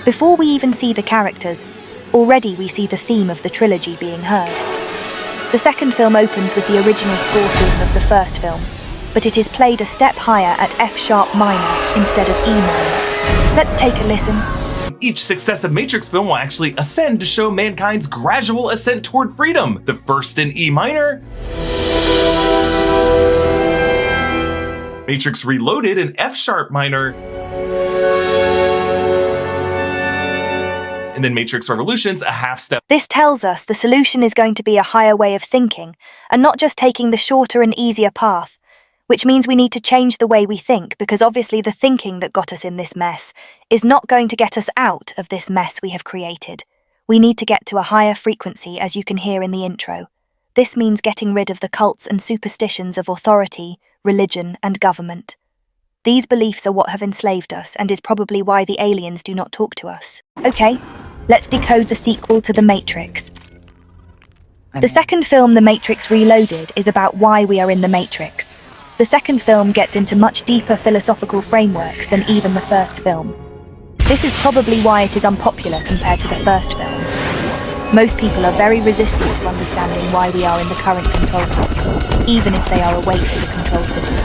Before we even see the characters, already we see the theme of the trilogy being heard. The second film opens with the original score theme of the first film, but it is played a step higher at F-sharp minor instead of E minor. Let's take a listen. Each successive Matrix film will actually ascend to show mankind's gradual ascent toward freedom. The first in E minor, Matrix Reloaded in F-sharp minor, and then Matrix Revolutions a half step. This tells us the solution is going to be a higher way of thinking, and not just taking the shorter and easier path, which means we need to change the way we think, because obviously the thinking that got us in this mess is not going to get us out of this mess we have created. We need to get to a higher frequency, as you can hear in the intro. This means getting rid of the cults and superstitions of authority, religion, and government. These beliefs are what have enslaved us, and is probably why the aliens do not talk to us. Okay, let's decode the sequel to The Matrix. The second film, The Matrix Reloaded, is about why we are in the Matrix. The second film gets into much deeper philosophical frameworks than even the first film. This is probably why it is unpopular compared to the first film. Most people are very resistant to understanding why we are in the current control system, even if they are awake to the control system.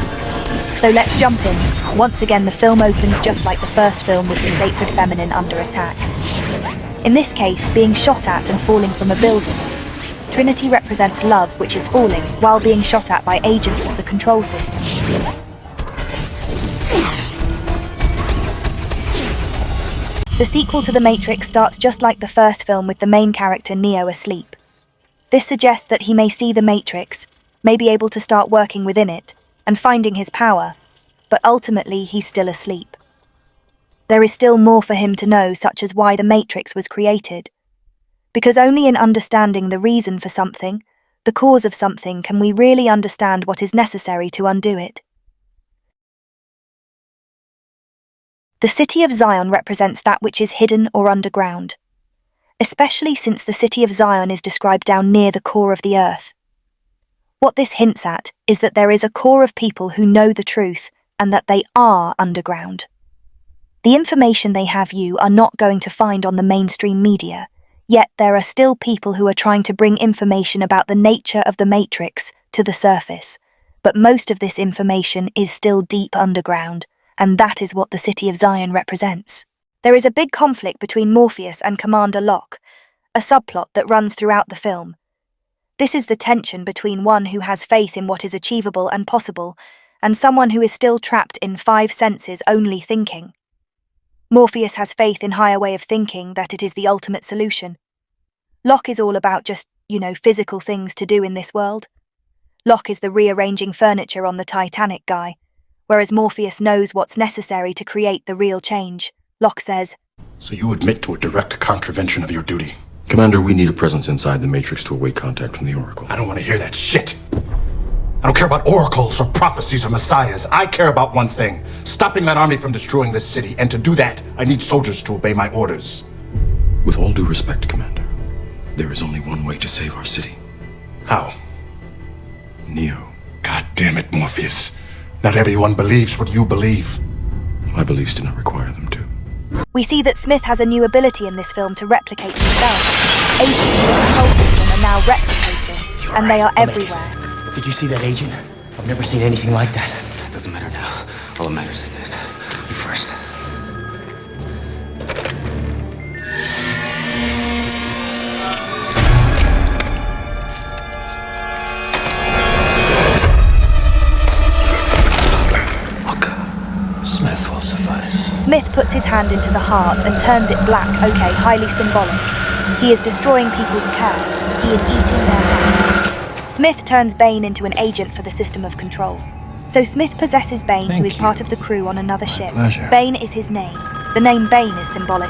So let's jump in. Once again, the film opens just like the first film with the sacred feminine under attack. In this case, being shot at and falling from a building. Trinity represents love, which is falling, while being shot at by agents of the control system. The sequel to The Matrix starts just like the first film with the main character Neo asleep. This suggests that he may see the Matrix, may be able to start working within it, and finding his power, but ultimately he's still asleep. There is still more for him to know, such as why the Matrix was created. Because only in understanding the reason for something, the cause of something, can we really understand what is necessary to undo it. The city of Zion represents that which is hidden or underground, especially since the city of Zion is described down near the core of the earth. What this hints at is that there is a core of people who know the truth and that they are underground. The information they have you are not going to find on the mainstream media. Yet there are still people who are trying to bring information about the nature of the Matrix to the surface. But most of this information is still deep underground, and that is what the city of Zion represents. There is a big conflict between Morpheus and Commander Locke, a subplot that runs throughout the film. This is the tension between one who has faith in what is achievable and possible, and someone who is still trapped in five senses only thinking. Morpheus has faith in higher way of thinking, that it is the ultimate solution. Locke is all about just, physical things to do in this world. Locke is the rearranging furniture on the Titanic guy, whereas Morpheus knows what's necessary to create the real change. Locke says, "So you admit to a direct contravention of your duty?" Commander, we need a presence inside the Matrix to await contact from the Oracle. I don't want to hear that shit. I don't care about oracles or prophecies or messiahs. I care about one thing: stopping that army from destroying this city. And to do that, I need soldiers to obey my orders. With all due respect, Commander, there is only one way to save our city. How? Neo. God damn it, Morpheus. Not everyone believes what you believe. My beliefs do not require them to. We see that Smith has a new ability in this film to replicate himself. Agents of the control system are now replicating, and they are everywhere. Did you see that agent? I've never seen anything like that. That doesn't matter now. All that matters is this. You first. Look, Smith will suffice. Smith puts his hand into the heart and turns it black. Okay, highly symbolic. He is destroying people's care. He is eating their heart. Smith turns Bane into an agent for the system of control. So Smith possesses Bane, who is part of the crew on another ship. Pleasure. Bane is his name. The name Bane is symbolic.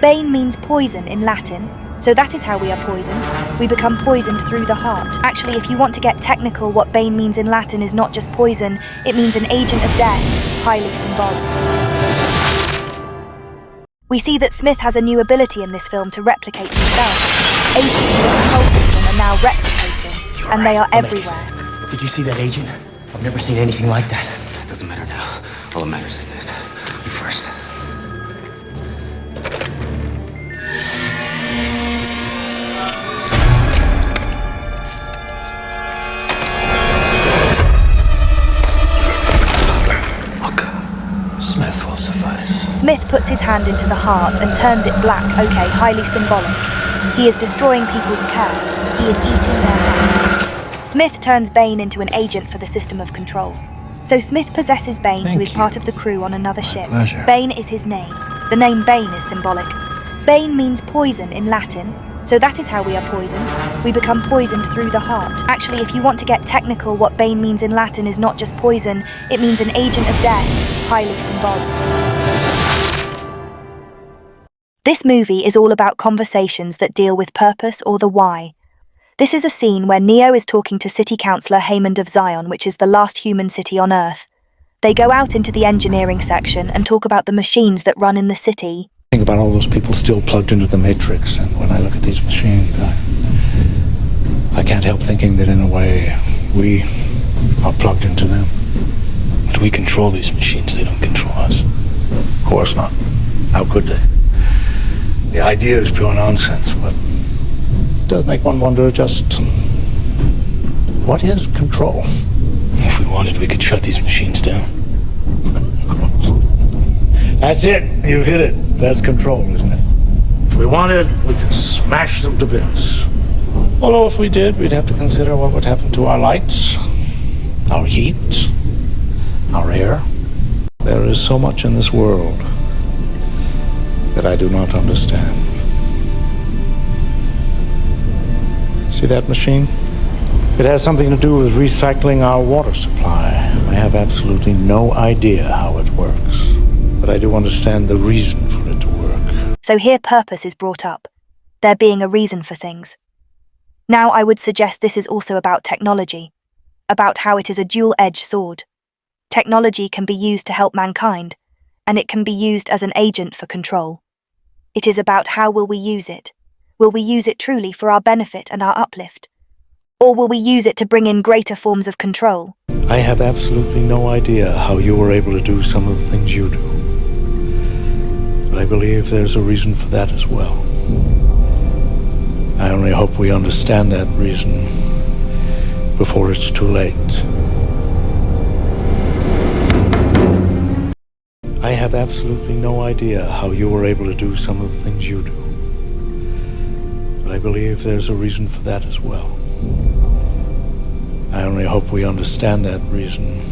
Bane means poison in Latin, so that is how we are poisoned. We become poisoned through the heart. Actually, if you want to get technical, what Bane means in Latin is not just poison, it means an agent of death, highly symbolic. We see that Smith has a new ability in this film to replicate himself. Agents of the control system are now replicating, and they are everywhere. Did you see that agent? I've never seen anything like that. That doesn't matter now. All that matters is this. You first. puts his hand into the heart and turns it black. Okay, highly symbolic. He is destroying people's care. He is eating their heart. Smith turns Bane into an agent for the system of control. So Smith possesses Bane, who is part of the crew on another ship. pleasure. Bane is his name. The name Bane is symbolic. Bane means poison in Latin, so that is how we are poisoned. We become poisoned through the heart. Actually, if you want to get technical, what Bane means in Latin is not just poison, it means an agent of death, highly symbolic. This movie is all about conversations that deal with purpose or the why. This is a scene where Neo is talking to City Councillor Haymond of Zion, which is the last human city on Earth. They go out into the engineering section and talk about the machines that run in the city. Think about all those people still plugged into the Matrix, and when I look at these machines, I can't help thinking that in a way we are plugged into them. But we control these machines, they don't control us. Of course not. How could they? The idea is pure nonsense, but it does make one wonder just what is control? If we wanted, we could shut these machines down. That's it. You hit it. That's control, isn't it? If we wanted, we could smash them to bits. Although if we did, we'd have to consider what would happen to our lights, our heat, our air. There is so much in this world that I do not understand. See that machine? It has something to do with recycling our water supply. I have absolutely no idea how it works, but I do understand the reason for it to work. So here purpose is brought up, there being a reason for things. Now I would suggest this is also about technology, about how it is a dual-edged sword. Technology can be used to help mankind, and it can be used as an agent for control. It is about how will we use it. Will we use it truly for our benefit and our uplift? Or will we use it to bring in greater forms of control? I have absolutely no idea how you were able to do some of the things you do. But I believe there's a reason for that as well. I only hope we understand that reason before it's too late. I have absolutely no idea how you were able to do some of the things you do. But I believe there's a reason for that as well. I only hope we understand that reason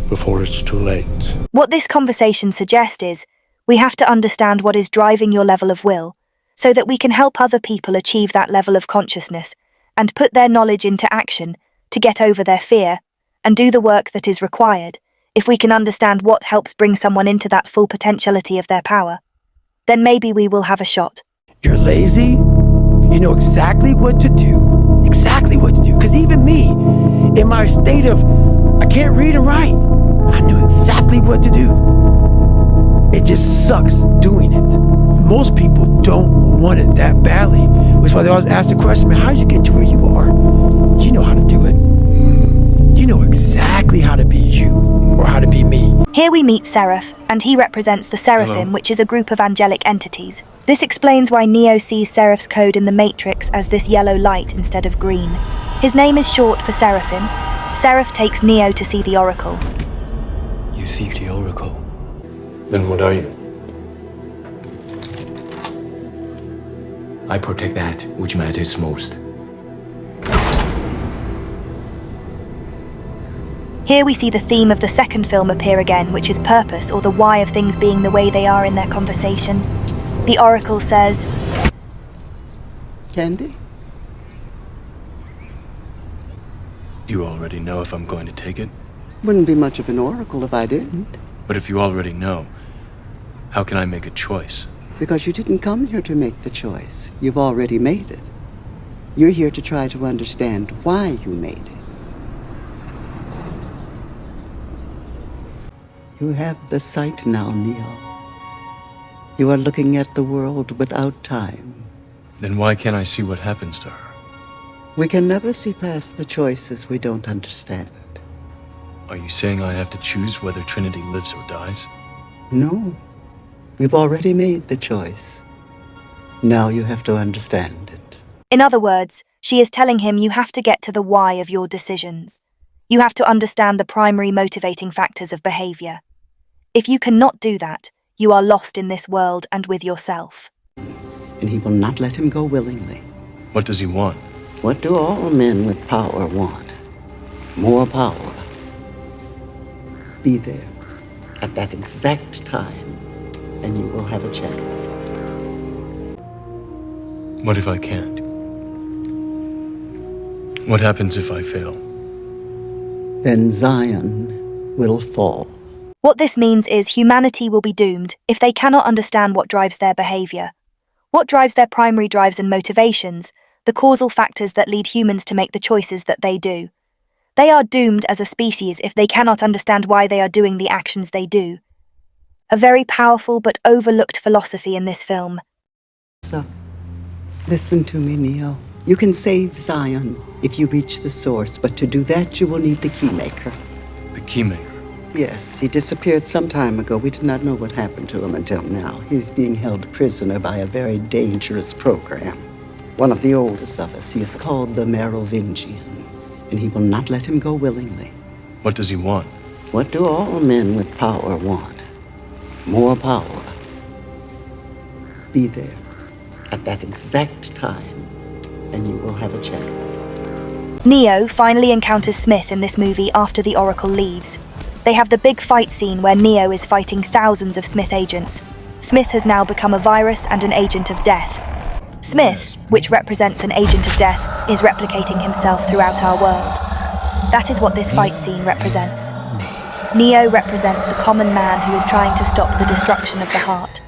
before it's too late. What this conversation suggests is, we have to understand what is driving your level of will, so that we can help other people achieve that level of consciousness, and put their knowledge into action, to get over their fear, and do the work that is required. If we can understand what helps bring someone into that full potentiality of their power, then maybe we will have a shot. You're lazy? You know exactly what to do. Exactly what to do. Because even me, in my state of, I can't read and write, I knew exactly what to do. It just sucks doing it. Most people don't want it that badly, which is why they always ask the question, man, how did you get to where you are? You know how to do it. You know exactly how to be you, or how to be me. Here we meet Seraph, and he represents the Seraphim, which is a group of angelic entities. This explains why Neo sees Seraph's code in the Matrix as this yellow light instead of green. His name is short for Seraphim. Seraph takes Neo to see the Oracle. You seek the Oracle. Then what are you? I protect that which matters most. Here we see the theme of the second film appear again, which is purpose, or the why of things being the way they are in their conversation. The Oracle says, Candy? You already know if I'm going to take it? Wouldn't be much of an oracle if I didn't. But if you already know, how can I make a choice? Because you didn't come here to make the choice. You've already made it. You're here to try to understand why you made it. You have the sight now, Neo. You are looking at the world without time. Then why can't I see what happens to her? We can never see past the choices we don't understand. Are you saying I have to choose whether Trinity lives or dies? No. We've already made the choice. Now you have to understand it. in other words, she is telling him you have to get to the why of your decisions. You have to understand the primary motivating factors of behavior. If you cannot do that, you are lost in this world and with yourself. And he will not let him go willingly. What does he want? What do all men with power want? More power. Be there at that exact time, and you will have a chance. What if I can't? What happens if I fail? Then Zion will fall. What this means is humanity will be doomed if they cannot understand what drives their behavior. What drives their primary drives and motivations, the causal factors that lead humans to make the choices that they do. They are doomed as a species if they cannot understand why they are doing the actions they do. A very powerful but overlooked philosophy in this film. So, listen to me, Neo. You can save Zion if you reach the source, but to do that you will need the Keymaker. The Keymaker? Yes, he disappeared some time ago. We did not know what happened to him until now. He's being held prisoner by a very dangerous program. One of the oldest of us. He is called the Merovingian, and he will not let him go willingly. What does he want? What do all men with power want? More power. Be there at that exact time, and you will have a chance. Neo finally encounters Smith in this movie after the Oracle leaves. They have the big fight scene where Neo is fighting thousands of Smith agents. Smith has now become a virus and an agent of death. Smith, which represents an agent of death, is replicating himself throughout our world. That is what this fight scene represents. Neo represents the common man who is trying to stop the destruction of the heart,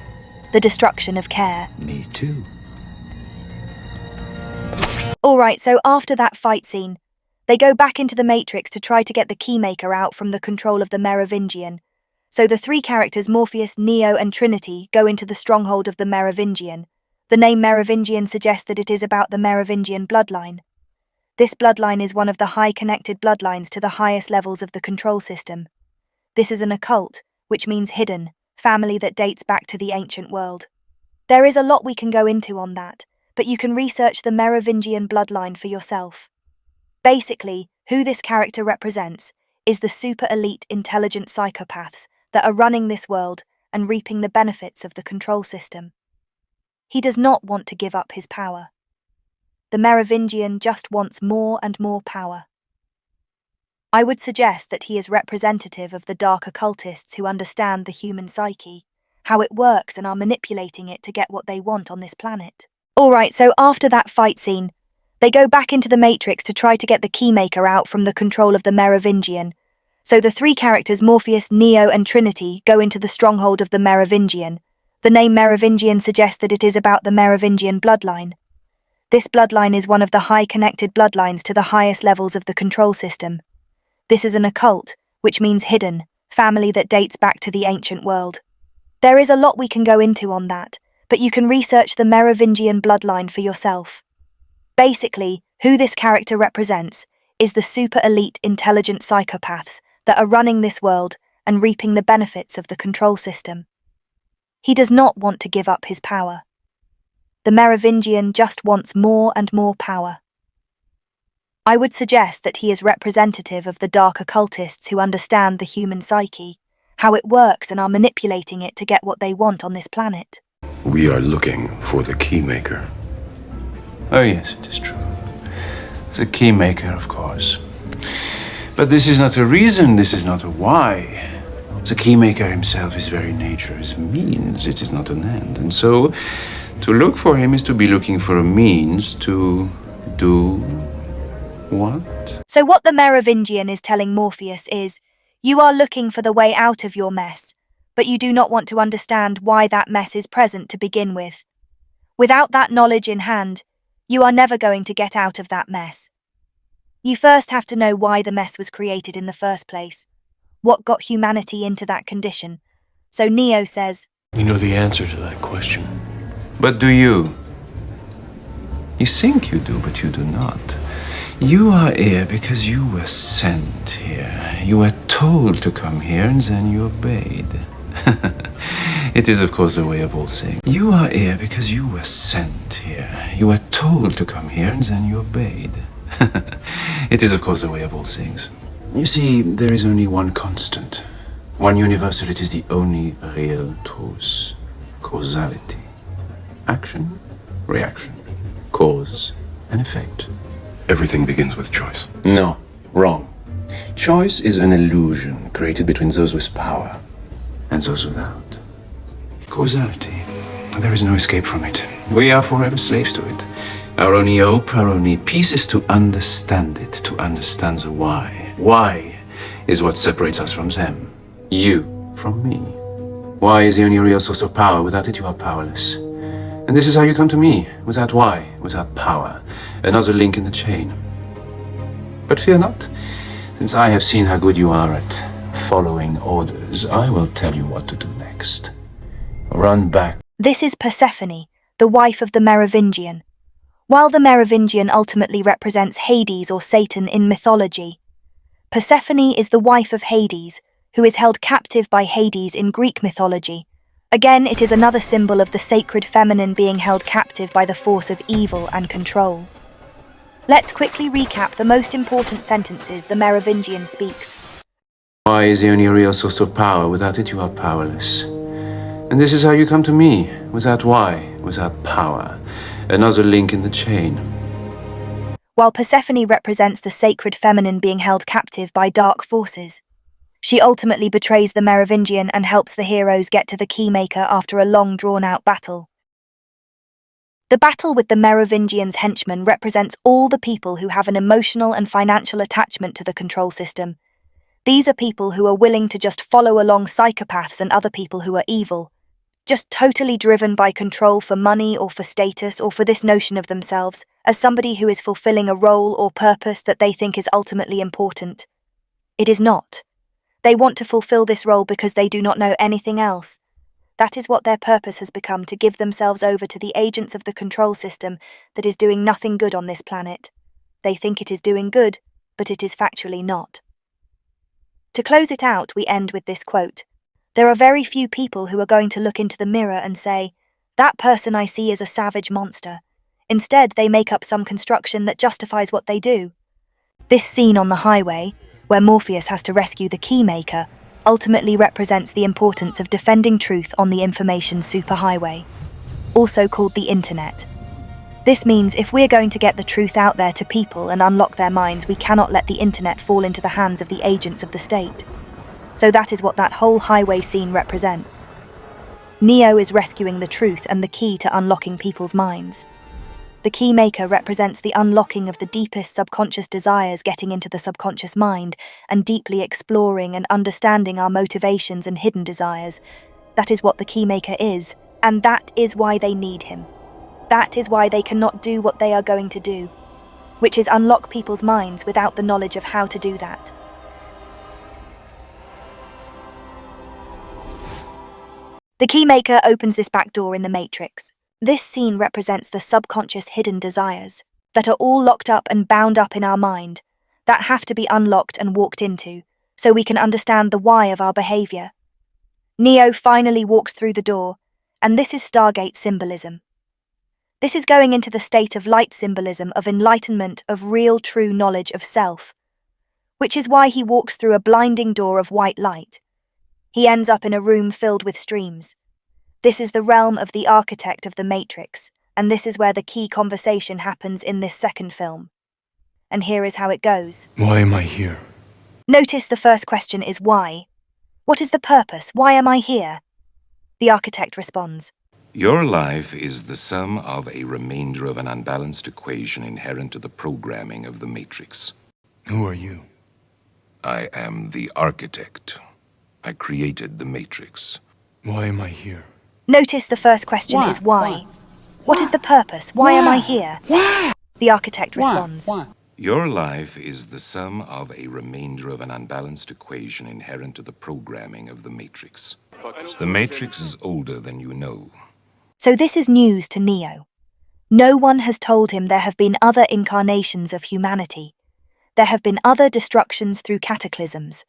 the destruction of care. Me too. Alright, so after that fight scene, they go back into the Matrix to try to get the Keymaker out from the control of the Merovingian. So the three characters Morpheus, Neo and Trinity go into the stronghold of the Merovingian. The name Merovingian suggests that it is about the Merovingian bloodline. This bloodline is one of the high connected bloodlines to the highest levels of the control system. This is an occult, which means hidden, family that dates back to the ancient world. There is a lot we can go into on that, but you can research the Merovingian bloodline for yourself. Basically, who this character represents is the super elite intelligent psychopaths that are running this world and reaping the benefits of the control system. He does not want to give up his power. The Merovingian just wants more and more power. I would suggest that he is representative of the dark occultists who understand the human psyche, how it works and are manipulating it to get what they want on this planet. Alright, so after that fight scene, they go back into the Matrix to try to get the Keymaker out from the control of the Merovingian. So the three characters Morpheus, Neo and Trinity go into the stronghold of the Merovingian. The name Merovingian suggests that it is about the Merovingian bloodline. This bloodline is one of the high connected bloodlines to the highest levels of the control system. This is an occult, which means hidden, family that dates back to the ancient world. There is a lot we can go into on that, but you can research the Merovingian bloodline for yourself. Basically, who this character represents is the super elite intelligent psychopaths that are running this world and reaping the benefits of the control system. He does not want to give up his power. The Merovingian just wants more and more power. I would suggest that he is representative of the dark occultists who understand the human psyche, how it works and are manipulating it to get what they want on this planet. We are looking for the Keymaker. Oh yes, it is true. The Keymaker, of course. But this is not a reason, this is not a why. The Keymaker himself, his very nature, is a means, it is not an end. And so, to look for him is to be looking for a means to do what? So what the Merovingian is telling Morpheus is, you are looking for the way out of your mess, but you do not want to understand why that mess is present to begin with. Without that knowledge in hand, you are never going to get out of that mess. You first have to know why the mess was created in the first place. What got humanity into that condition? So Neo says, We know the answer to that question. But do you? You think you do, but you do not. You are here because you were sent here. You were told to come here and then you obeyed. It is, of course, a way of all saying. You are here because you were sent here. You were told to come here and then you obeyed. It is, of course, a way of all things. You see, there is only one constant. One universal, it is the only real truth. Causality. Action, reaction. Cause and effect. Everything begins with choice. No, wrong. Choice is an illusion created between those with power and those without. Causality. There is no escape from it. We are forever slaves to it. Our only hope, our only peace is to understand it, to understand the why. Why is what separates us from them. You from me. Why is the only real source of power. Without it, you are powerless. And this is how you come to me. Without why, without power. Another link in the chain. But fear not. Since I have seen how good you are at following orders, I will tell you what to do next. Run back. This is Persephone, the wife of the Merovingian. While the Merovingian ultimately represents Hades or Satan in mythology, Persephone is the wife of Hades, who is held captive by Hades in Greek mythology. Again, it is another symbol of the sacred feminine being held captive by the force of evil and control. Let's quickly recap the most important sentences the Merovingian speaks. Why is the only real source of power. Without it, you are powerless. And this is how you come to me. Without why, without power. Another link in the chain. While Persephone represents the sacred feminine being held captive by dark forces, she ultimately betrays the Merovingian and helps the heroes get to the Keymaker after a long drawn-out battle. The battle with the Merovingian's henchmen represents all the people who have an emotional and financial attachment to the control system. These are people who are willing to just follow along psychopaths and other people who are evil, just totally driven by control for money or for status or for this notion of themselves as somebody who is fulfilling a role or purpose that they think is ultimately important. It is not. They want to fulfill this role because they do not know anything else. That is what their purpose has become, to give themselves over to the agents of the control system that is doing nothing good on this planet. They think it is doing good, but it is factually not. To close it out, we end with this quote. There are very few people who are going to look into the mirror and say, "That person I see is a savage monster." Instead, they make up some construction that justifies what they do. This scene on the highway, where Morpheus has to rescue the Keymaker, ultimately represents the importance of defending truth on the information superhighway, also called the internet. This means if we're going to get the truth out there to people and unlock their minds, we cannot let the internet fall into the hands of the agents of the state. So that is what that whole highway scene represents. Neo is rescuing the truth and the key to unlocking people's minds. The Keymaker represents the unlocking of the deepest subconscious desires, getting into the subconscious mind and deeply exploring and understanding our motivations and hidden desires. That is what the Keymaker is, and that is why they need him. That is why they cannot do what they are going to do, which is unlock people's minds without the knowledge of how to do that. The Keymaker opens this back door in the Matrix. This scene represents the subconscious hidden desires that are all locked up and bound up in our mind, that have to be unlocked and walked into, so we can understand the why of our behavior. Neo finally walks through the door, and this is Stargate symbolism. This is going into the state of light symbolism of enlightenment, of real true knowledge of self, which is why he walks through a blinding door of white light. He ends up in a room filled with streams. This is the realm of the architect of the Matrix, and this is where the key conversation happens in this second film. And here is how it goes. Why am I here? Notice the first question is why. What is the purpose? Why am I here? The architect responds, Your life is the sum of a remainder of an unbalanced equation inherent to the programming of the Matrix. Who are you? I am the architect. I created the Matrix. Why am I here? Notice the first question is why. What is the purpose? Why am I here? The architect responds, Your life is the sum of a remainder of an unbalanced equation inherent to the programming of the Matrix. The Matrix is older than you know. So this is news to Neo. No one has told him there have been other incarnations of humanity. There have been other destructions through cataclysms.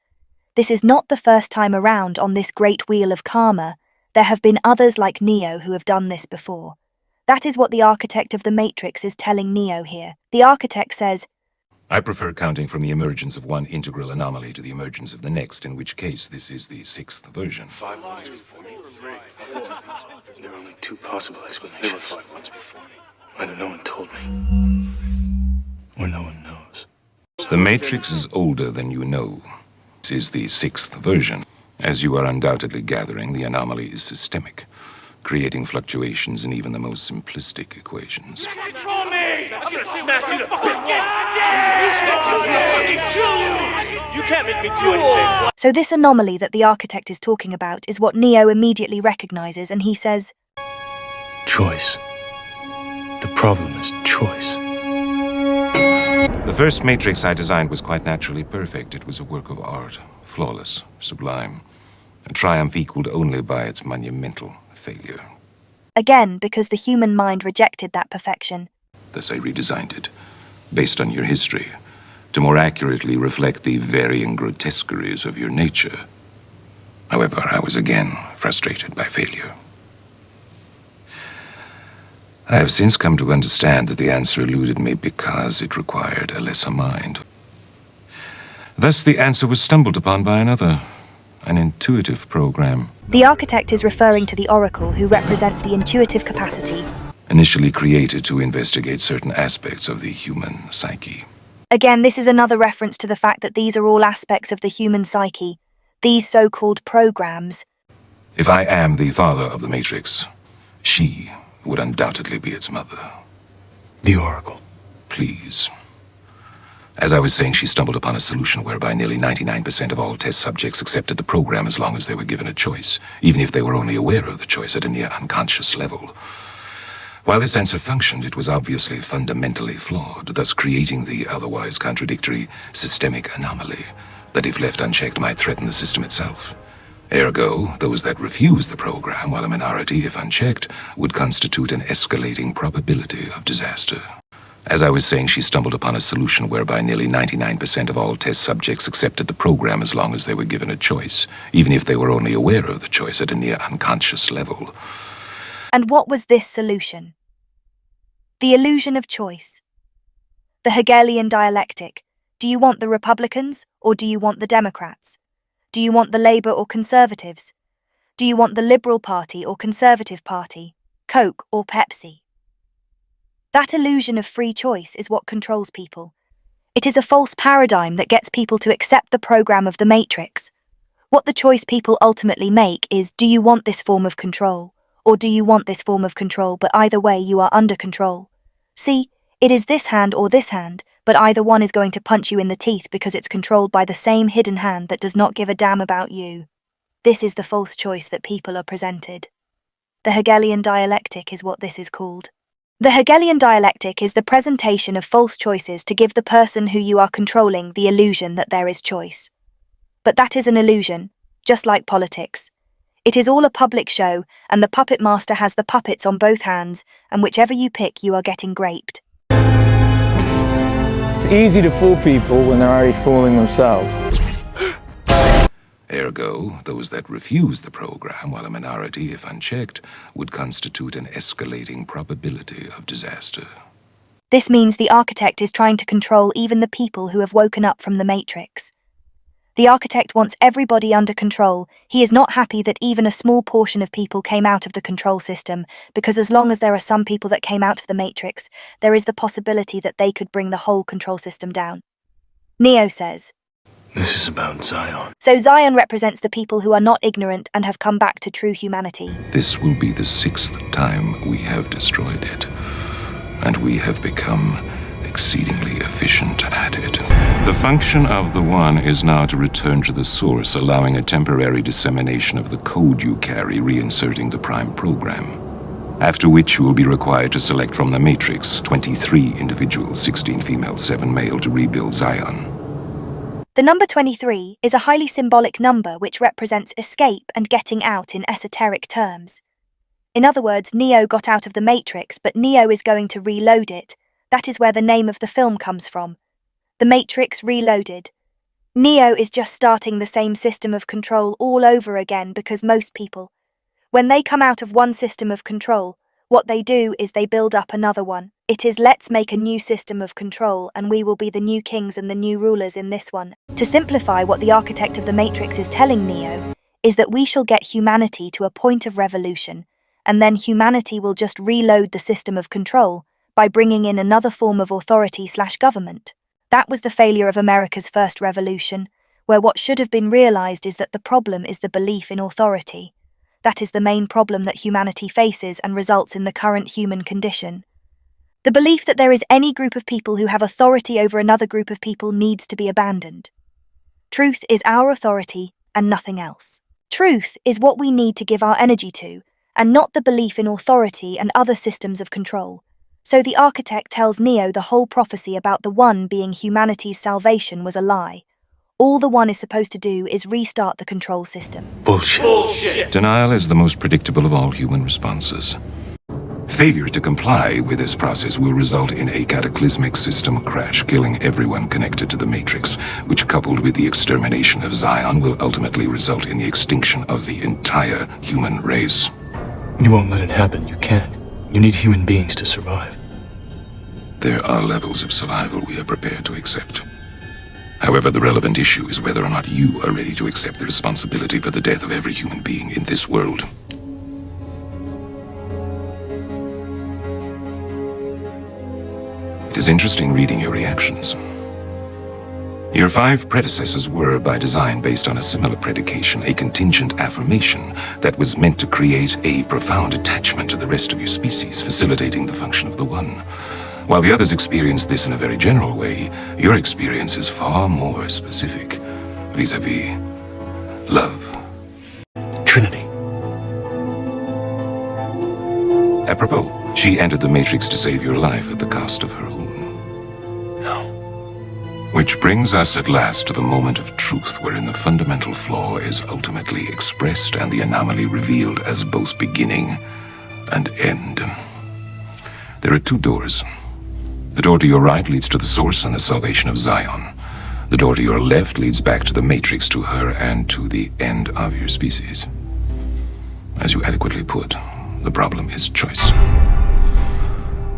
This is not the first time around on this great wheel of karma. There have been others like Neo who have done this before. That is what the architect of the Matrix is telling Neo here. The architect says, I prefer counting from the emergence of one integral anomaly to the emergence of the next, in which case this is the sixth version. 5 months before me. There are only 2 possible explanations. There were 5 months before me. Either no one told me, or no one knows. The Matrix is older than you know. This is the sixth version. As you are undoubtedly gathering, the anomaly is systemic, creating fluctuations in even the most simplistic equations. Control me! I'm gonna smash you to You can't make me do anything. So this anomaly that the architect is talking about is what Neo immediately recognizes, and he says, Choice. The problem is choice. The first Matrix I designed was quite naturally perfect. It was a work of art, flawless, sublime, a triumph equaled only by its monumental failure. Again, because the human mind rejected that perfection. Thus I redesigned it, based on your history, to more accurately reflect the varying grotesqueries of your nature. However, I was again frustrated by failure. I have since come to understand that the answer eluded me because it required a lesser mind. Thus, the answer was stumbled upon by another, an intuitive program. The architect is referring to the oracle, who represents the intuitive capacity. Initially created to investigate certain aspects of the human psyche. Again, this is another reference to the fact that these are all aspects of the human psyche, these so-called programs. If I am the father of the Matrix, she would undoubtedly be its mother. The Oracle. Please. As I was saying, she stumbled upon a solution whereby nearly 99% of all test subjects accepted the program as long as they were given a choice, even if they were only aware of the choice at a near unconscious level. While this answer functioned, it was obviously fundamentally flawed, thus creating the otherwise contradictory systemic anomaly that, if left unchecked, might threaten the system itself. Ergo, those that refuse the program, while a minority, if unchecked, would constitute an escalating probability of disaster. As I was saying, she stumbled upon a solution whereby nearly 99% of all test subjects accepted the program as long as they were given a choice, even if they were only aware of the choice at a near unconscious level. And what was this solution? The illusion of choice. The Hegelian dialectic. Do you want the Republicans or do you want the Democrats? Do you want the Labour or Conservatives? Do you want the Liberal Party or Conservative Party? Coke or Pepsi? That illusion of free choice is what controls people. It is a false paradigm that gets people to accept the program of the Matrix. What the choice people ultimately make is, do you want this form of control? Or do you want this form of control, but either way you are under control? See, it is this hand or this hand, but either one is going to punch you in the teeth because it's controlled by the same hidden hand that does not give a damn about you. This is the false choice that people are presented. The Hegelian dialectic is what this is called. The Hegelian dialectic is the presentation of false choices to give the person who you are controlling the illusion that there is choice. But that is an illusion, just like politics. It is all a public show, and the puppet master has the puppets on both hands, and whichever you pick, you are getting graped. It's easy to fool people when they're already fooling themselves. Ergo, those that refuse the program, while a minority, if unchecked, would constitute an escalating probability of disaster. This means the architect is trying to control even the people who have woken up from the Matrix. The architect wants everybody under control. He is not happy that even a small portion of people came out of the control system, because as long as there are some people that came out of the Matrix, there is the possibility that they could bring the whole control system down. Neo says, This is about Zion. So Zion represents the people who are not ignorant and have come back to true humanity. This will be the 6th time we have destroyed it, and we have become exceedingly efficient at it. The function of the one is now to return to the source, allowing a temporary dissemination of the code you carry, reinserting the prime program. After which you will be required to select from the Matrix 23 individuals, 16 female, 7 male, to rebuild Zion. The number 23 is a highly symbolic number which represents escape and getting out in esoteric terms. In other words, Neo got out of the Matrix, but Neo is going to reload it. That is where the name of the film comes from. The Matrix Reloaded. Neo is just starting the same system of control all over again, because most people, when they come out of one system of control, What they do is they build up another one. It is let's make a new system of control and we will be the new kings and the new rulers in this one. To simplify, what the architect of the Matrix is telling Neo is that we shall get humanity to a point of revolution, and then humanity will just reload the system of control by bringing in another form of authority/government. That was the failure of America's first revolution, where what should have been realized is that the problem is the belief in authority. That is the main problem that humanity faces and results in the current human condition. The belief that there is any group of people who have authority over another group of people needs to be abandoned. Truth is our authority and nothing else. Truth is what we need to give our energy to, and not the belief in authority and other systems of control. So the architect tells Neo the whole prophecy about the One being humanity's salvation was a lie. All the One is supposed to do is restart the control system. Bullshit. Denial is the most predictable of all human responses. Failure to comply with this process will result in a cataclysmic system crash, killing everyone connected to the Matrix, which, coupled with the extermination of Zion, will ultimately result in the extinction of the entire human race. You won't let it happen. You can't. You need human beings to survive. There are levels of survival we are prepared to accept. However, the relevant issue is whether or not you are ready to accept the responsibility for the death of every human being in this world. It is interesting reading your reactions. Your 5 predecessors were, by design, based on a similar predication, a contingent affirmation that was meant to create a profound attachment to the rest of your species, facilitating the function of the One. While the others experienced this in a very general way, your experience is far more specific, vis-a-vis love. Trinity. Apropos, she entered the Matrix to save your life at the cost of her own. Which brings us at last to the moment of truth, wherein the fundamental flaw is ultimately expressed and the anomaly revealed as both beginning and end. There are 2 doors. The door to your right leads to the source and the salvation of Zion. The door to your left leads back to the Matrix, to her, and to the end of your species. As you adequately put, the problem is choice.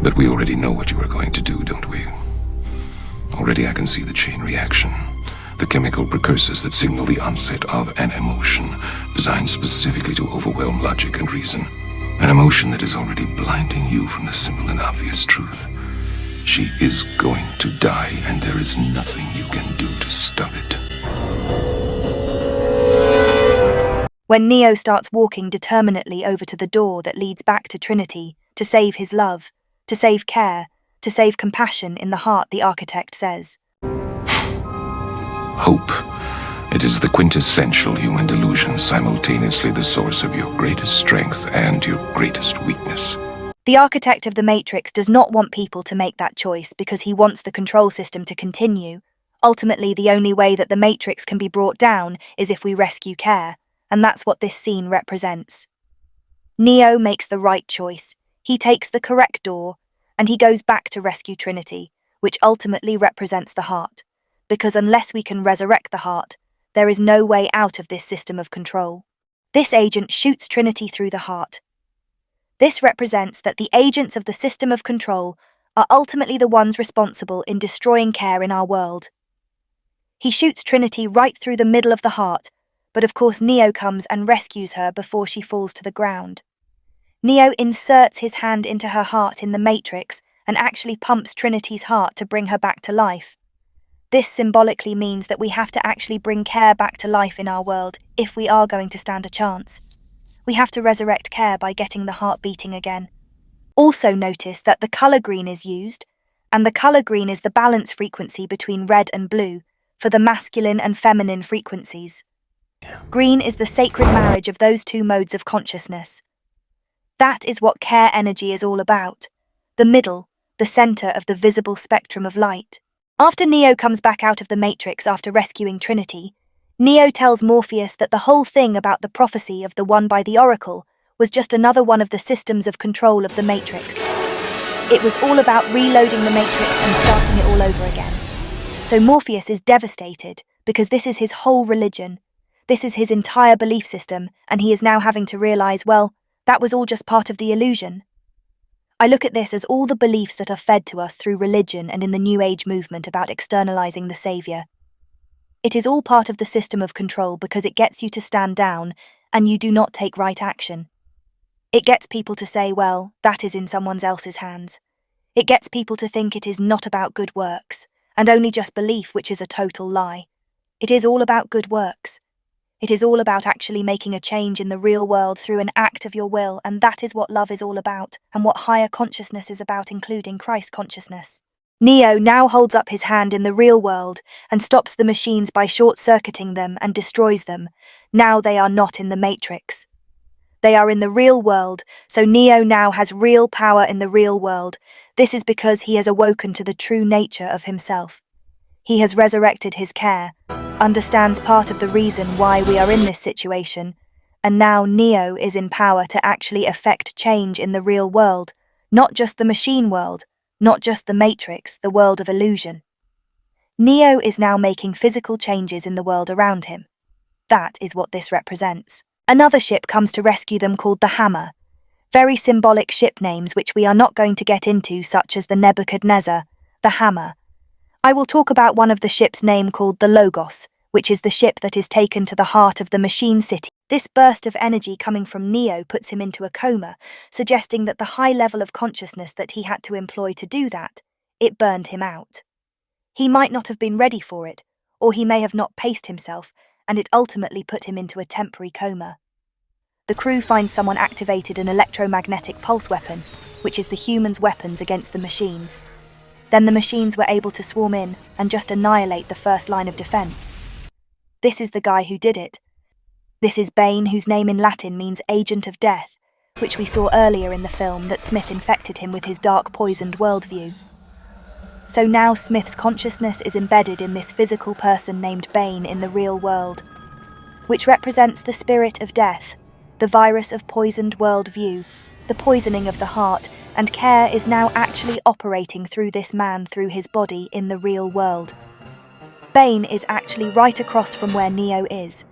But we already know what you are going to do, don't we? Already I can see the chain reaction, the chemical precursors that signal the onset of an emotion designed specifically to overwhelm logic and reason. An emotion that is already blinding you from the simple and obvious truth. She is going to die, and there is nothing you can do to stop it. When Neo starts walking determinately over to the door that leads back to Trinity, to save his love, to save care, to save compassion in the heart, the architect says. Hope. It is the quintessential human delusion, simultaneously the source of your greatest strength and your greatest weakness. The architect of the Matrix does not want people to make that choice because he wants the control system to continue. Ultimately, the only way that the Matrix can be brought down is if we rescue care, and that's what this scene represents. Neo makes the right choice. He takes the correct door, and he goes back to rescue Trinity, which ultimately represents the heart, because unless we can resurrect the heart, there is no way out of this system of control. This agent shoots Trinity through the heart. This represents that the agents of the system of control are ultimately the ones responsible in destroying care in our world. He shoots Trinity right through the middle of the heart, but of course Neo comes and rescues her before she falls to the ground. Neo inserts his hand into her heart in the Matrix and actually pumps Trinity's heart to bring her back to life. This symbolically means that we have to actually bring care back to life in our world if we are going to stand a chance. We have to resurrect care by getting the heart beating again. Also notice that the color green is used, and the color green is the balance frequency between red and blue for the masculine and feminine frequencies. Green is the sacred marriage of those 2 modes of consciousness. That is what care energy is all about, the middle, the center of the visible spectrum of light. After Neo comes back out of the Matrix after rescuing Trinity, Neo tells Morpheus that the whole thing about the prophecy of the One by the Oracle was just another one of the systems of control of the Matrix. It was all about reloading the Matrix and starting it all over again. So Morpheus is devastated because this is his whole religion. This is his entire belief system, and he is now having to realize, well, that was all just part of the illusion. I look at this as all the beliefs that are fed to us through religion and in the New Age movement about externalizing the Savior. It is all part of the system of control because it gets you to stand down and you do not take right action. It gets people to say, well, that is in someone else's hands. It gets people to think it is not about good works, and only just belief, which is a total lie. It is all about good works. It is all about actually making a change in the real world through an act of your will, and that is what love is all about, and what higher consciousness is about, including Christ consciousness. Neo now holds up his hand in the real world and stops the machines by short-circuiting them and destroys them. Now they are not in the Matrix. They are in the real world, so Neo now has real power in the real world. This is because he has awoken to the true nature of himself. He has resurrected his care, understands part of the reason why we are in this situation, and now Neo is in power to actually effect change in the real world, not just the machine world, not just the Matrix, the world of illusion. Neo is now making physical changes in the world around him. That is what this represents. Another ship comes to rescue them called the Hammer. Very symbolic ship names which we are not going to get into, such as the Nebuchadnezzar, the Hammer. I will talk about one of the ship's name called the Logos, which is the ship that is taken to the heart of the machine city. This burst of energy coming from Neo puts him into a coma, suggesting that the high level of consciousness that he had to employ to do that, it burned him out. He might not have been ready for it, or he may have not paced himself, and it ultimately put him into a temporary coma. The crew finds someone activated an electromagnetic pulse weapon, which is the humans' weapons against the machines. Then the machines were able to swarm in and just annihilate the first line of defense. This is the guy who did it. This is Bane, whose name in Latin means agent of death, which we saw earlier in the film that Smith infected him with his dark poisoned worldview. So now Smith's consciousness is embedded in this physical person named Bane in the real world, which represents the spirit of death, the virus of poisoned worldview, the poisoning of the heart, and care is now actually operating through this man through his body in the real world. Bane is actually right across from where Neo is.